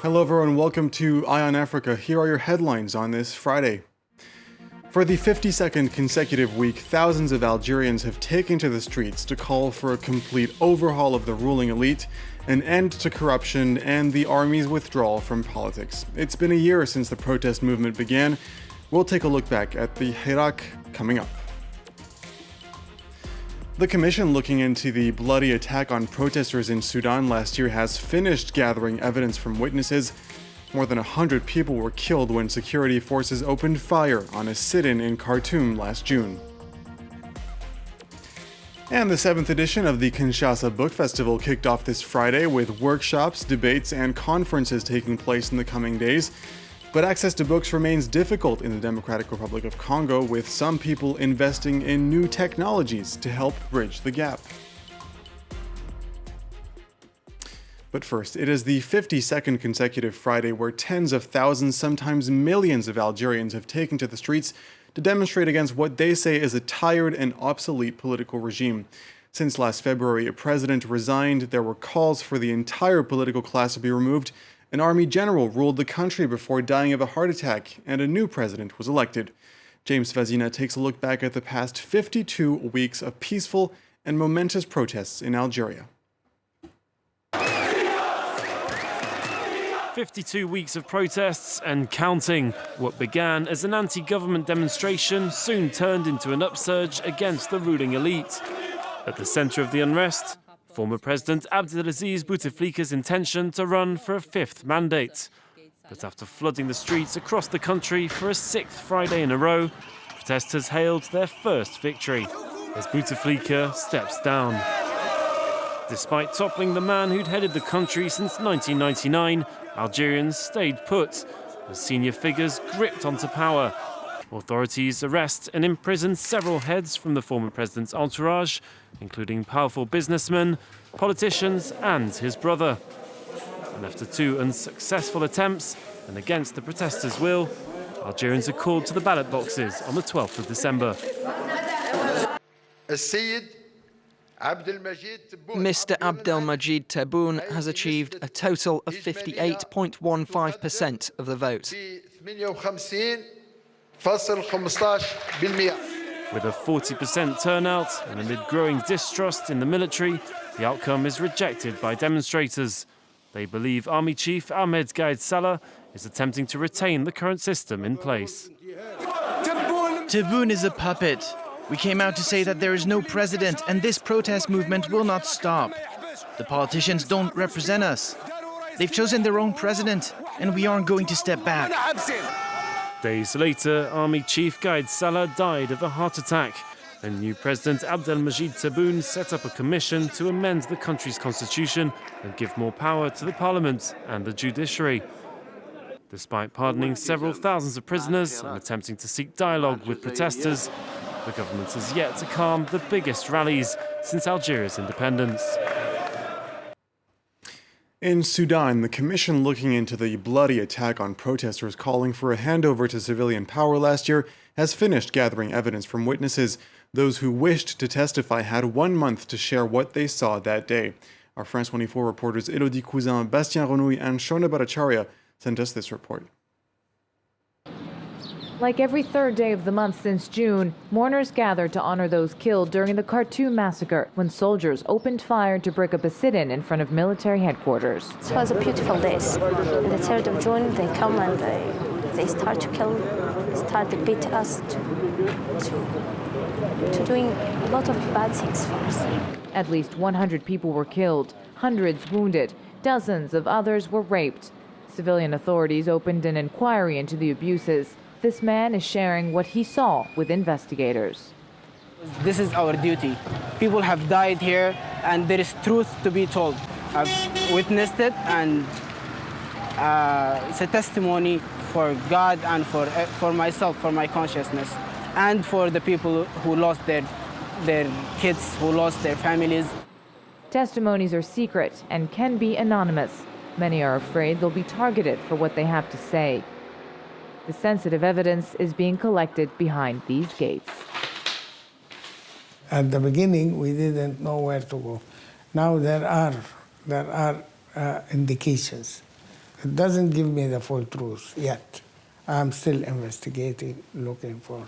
Hello everyone, welcome to Eye on Africa. Here are your headlines on this Friday. For the 52nd consecutive week, thousands of Algerians have taken to the streets to call for a complete overhaul of the ruling elite, an end to corruption, and the army's withdrawal from politics. It's been a year since the protest movement began. We'll take a look back at the Hirak coming up. The commission looking into the bloody attack on protesters in Sudan last year has finished gathering evidence from witnesses. More than 100 people were killed when security forces opened fire on a sit-in in Khartoum last June. And the 7th edition of the Kinshasa Book Festival kicked off this Friday with workshops, debates, and conferences taking place in the coming days. But access to books remains difficult in the Democratic Republic of Congo, with some people investing in new technologies to help bridge the gap. But first, it is the 52nd consecutive Friday where tens of thousands, sometimes millions of Algerians have taken to the streets to demonstrate against what they say is a tired and obsolete political regime. Since last February, a president resigned, there were calls for the entire political class to be removed. An army general ruled the country before dying of a heart attack, and a new president was elected. James Vazina takes a look back at the past 52 weeks of peaceful and momentous protests in Algeria. 52 weeks of protests and counting. What began as an anti-government demonstration soon turned into an upsurge against the ruling elite. At the centre of the unrest, former President Abdelaziz Bouteflika's intention to run for a 5th mandate. But after flooding the streets across the country for a 6th Friday in a row, protesters hailed their first victory as Bouteflika steps down. Despite toppling the man who'd headed the country since 1999, Algerians stayed put as senior figures gripped onto power. Authorities arrest and imprison several heads from the former president's entourage, including powerful businessmen, politicians, and his brother. And after 2 unsuccessful attempts, and against the protesters' will, Algerians are called to the ballot boxes on the 12th of December. Mr. Abdelmajid Tebboune has achieved a total of 58.15% of the vote. With a 40% turnout and amid growing distrust in the military, the outcome is rejected by demonstrators. They believe Army Chief Ahmed Gaid Salah is attempting to retain the current system in place. Tebboune is a puppet. We came out to say that there is no president and this protest movement will not stop. The politicians don't represent us. They've chosen their own president and we aren't going to step back. Days later, Army Chief Gaid Salah died of a heart attack. And new President Abdelmajid Tebboune set up a commission to amend the country's constitution and give more power to the parliament and the judiciary. Despite pardoning several thousands of prisoners and attempting to seek dialogue with protesters, the government has yet to calm the biggest rallies since Algeria's independence. In Sudan, the commission looking into the bloody attack on protesters calling for a handover to civilian power last year has finished gathering evidence from witnesses. Those who wished to testify had 1 month to share what they saw that day. Our France 24 reporters Elodie Cousin, Bastien Renouille, and Shona Bhattacharya sent us this report. Like every 3rd day of the month since June, mourners gathered to honor those killed during the Khartoum massacre when soldiers opened fire to break up a sit-in in front of military headquarters. It was a beautiful day. On the 3rd of June, they come and they start to kill, start to beat us, to doing a lot of bad things for us. At least 100 people were killed, hundreds wounded, dozens of others were raped. Civilian authorities opened an inquiry into the abuses. This man is sharing what he saw with investigators. This is our duty. People have died here and there is truth to be told. I've witnessed it and it's a testimony for God and for myself, for my consciousness, and for the people who lost their kids, who lost their families. Testimonies are secret and can be anonymous. Many are afraid they'll be targeted for what they have to say. The sensitive evidence is being collected behind these gates. At the beginning, we didn't know where to go. Now there are indications It doesn't give me the full truth yet. I'm still investigating, looking for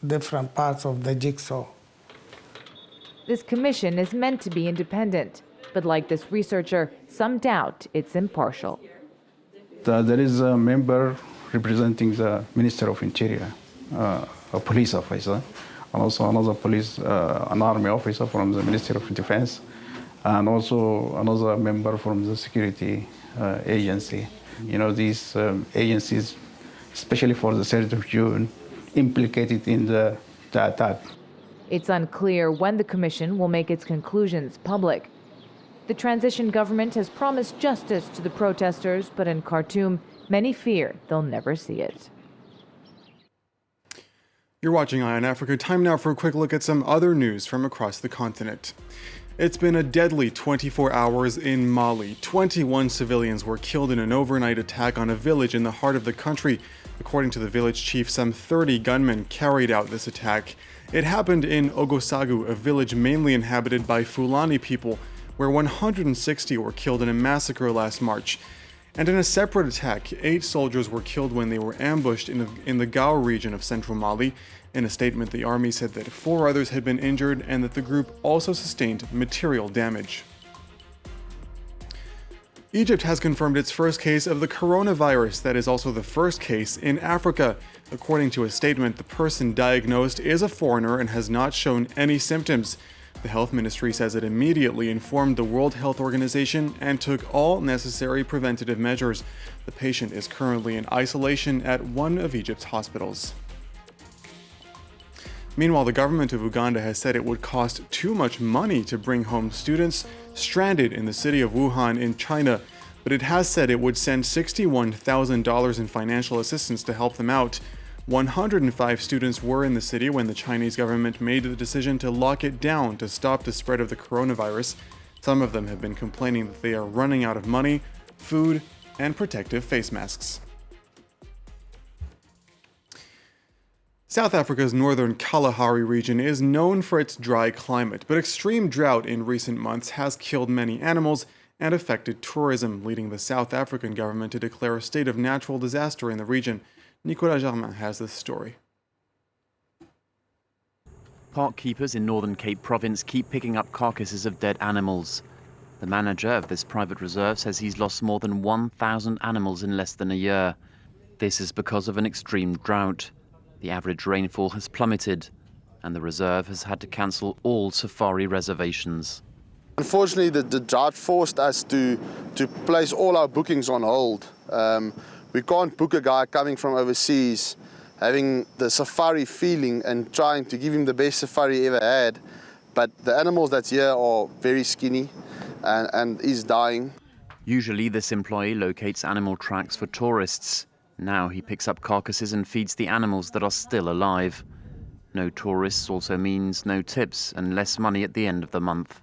different parts of the jigsaw. This commission is meant to be independent, but like this researcher, some doubt it's impartial. There is a member representing the Minister of Interior, a police officer, and also another an army officer from the Ministry of Defense, and also another member from the security agency. You know, these agencies, especially for the 3rd of June, implicated in the attack. It's unclear when the commission will make its conclusions public. The transition government has promised justice to the protesters, but in Khartoum, many fear they'll never see it. You're watching Eye on Africa. Time now for a quick look at some other news from across the continent. It's been a deadly 24 hours in Mali. 21 civilians were killed in an overnight attack on a village in the heart of the country. According to the village chief, some 30 gunmen carried out this attack. It happened in Ogosagu, a village mainly inhabited by Fulani people, where 160 were killed in a massacre last March. And in a separate attack, 8 soldiers were killed when they were ambushed in the Gao region of central Mali. In a statement, the army said that 4 others had been injured and that the group also sustained material damage. Egypt has confirmed its first case of the coronavirus that is also the first case in Africa. According to a statement, the person diagnosed is a foreigner and has not shown any symptoms. The health ministry says it immediately informed the World Health Organization and took all necessary preventative measures. The patient is currently in isolation at one of Egypt's hospitals. Meanwhile, the government of Uganda has said it would cost too much money to bring home students stranded in the city of Wuhan in China, but it has said it would send $61,000 in financial assistance to help them out. 105 students were in the city when the Chinese government made the decision to lock it down to stop the spread of the coronavirus. Some of them have been complaining that they are running out of money, food, and protective face masks. South Africa's northern Kalahari region is known for its dry climate, but extreme drought in recent months has killed many animals and affected tourism, leading the South African government to declare a state of natural disaster in the region. Nicolas Germain has this story. Park keepers in Northern Cape Province keep picking up carcasses of dead animals. The manager of this private reserve says he's lost more than 1,000 animals in less than a year. This is because of an extreme drought. The average rainfall has plummeted, and the reserve has had to cancel all safari reservations. Unfortunately, the drought forced us to place all our bookings on hold. We can't book a guy coming from overseas, having the safari feeling and trying to give him the best safari he ever had. But the animals that's here are very skinny and is dying. Usually this employee locates animal tracks for tourists. Now he picks up carcasses and feeds the animals that are still alive. No tourists also means no tips and less money at the end of the month.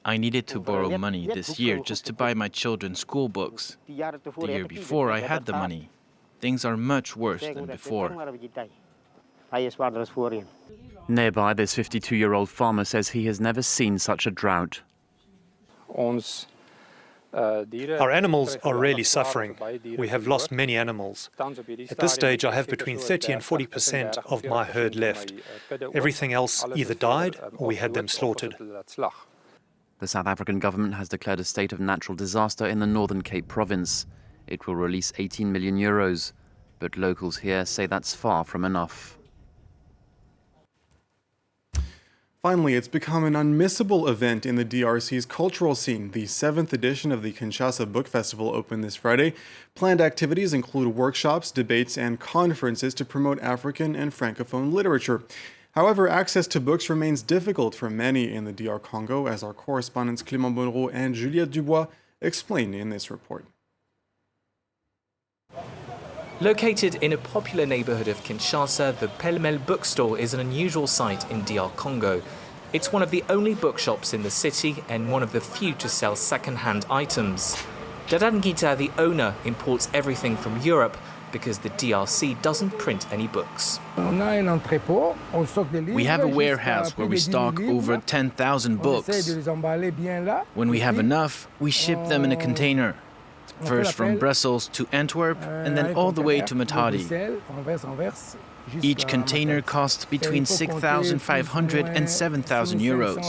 I needed to borrow money this year just to buy my children's school books. The year before, I had the money. Things are much worse than before. Nearby, this 52-year-old farmer says he has never seen such a drought. Our animals are really suffering. We have lost many animals. At this stage, I have between 30 and 40% of my herd left. Everything else either died or we had them slaughtered. The South African government has declared a state of natural disaster in the Northern Cape Province. It will release 18 million euros, but locals here say that's far from enough. Finally, it's become an unmissable event in the DRC's cultural scene. The 7th edition of the Kinshasa Book Festival opened this Friday. Planned activities include workshops, debates, and conferences to promote African and Francophone literature. However, access to books remains difficult for many in the DR Congo, as our correspondents Clément Bonneau and Juliette Dubois explain in this report. Located in a popular neighborhood of Kinshasa, the Pêle-Mêle bookstore is an unusual sight in DR Congo. It's one of the only bookshops in the city and one of the few to sell second-hand items. Dadan Gita, the owner, imports everything from Europe because the DRC doesn't print any books. We have a warehouse where we stock over 10,000 books. When we have enough, we ship them in a container. First from Brussels to Antwerp and then all the way to Matadi. Each container costs between 6,500 and 7,000 euros.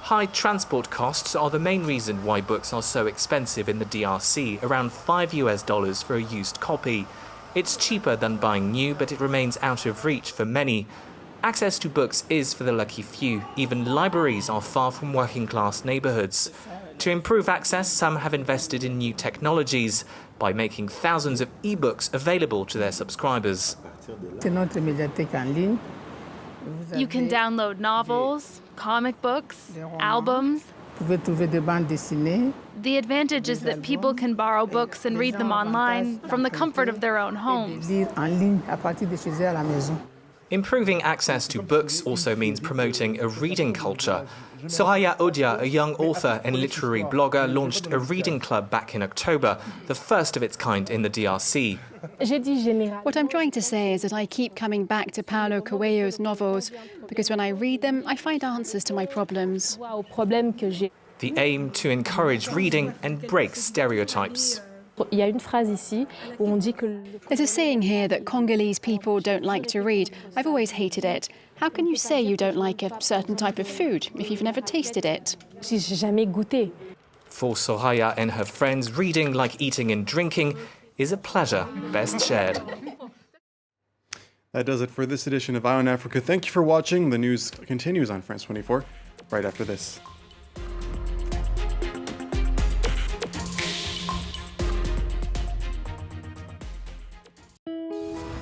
High transport costs are the main reason why books are so expensive in the DRC, around $5 for a used copy. It's cheaper than buying new, but it remains out of reach for many. Access to books is for the lucky few. Even libraries are far from working-class neighborhoods. To improve access, some have invested in new technologies by making thousands of e-books available to their subscribers. You can download novels, comic books, albums. The advantage is that people can borrow books and read them online from the comfort of their own homes. Improving access to books also means promoting a reading culture. Soraya Odia, a young author and literary blogger, launched a reading club back in October, the first of its kind in the DRC. What I'm trying to say is that I keep coming back to Paulo Coelho's novels because when I read them, I find answers to my problems. The aim to encourage reading and break stereotypes. There's a saying here that Congolese people don't like to read. I've always hated it. How can you say you don't like a certain type of food if you've never tasted it? For Soraya and her friends, reading, like eating and drinking, is a pleasure best shared. That does it for this edition of Eye on Africa. Thank you for watching. The news continues on France 24 right after this.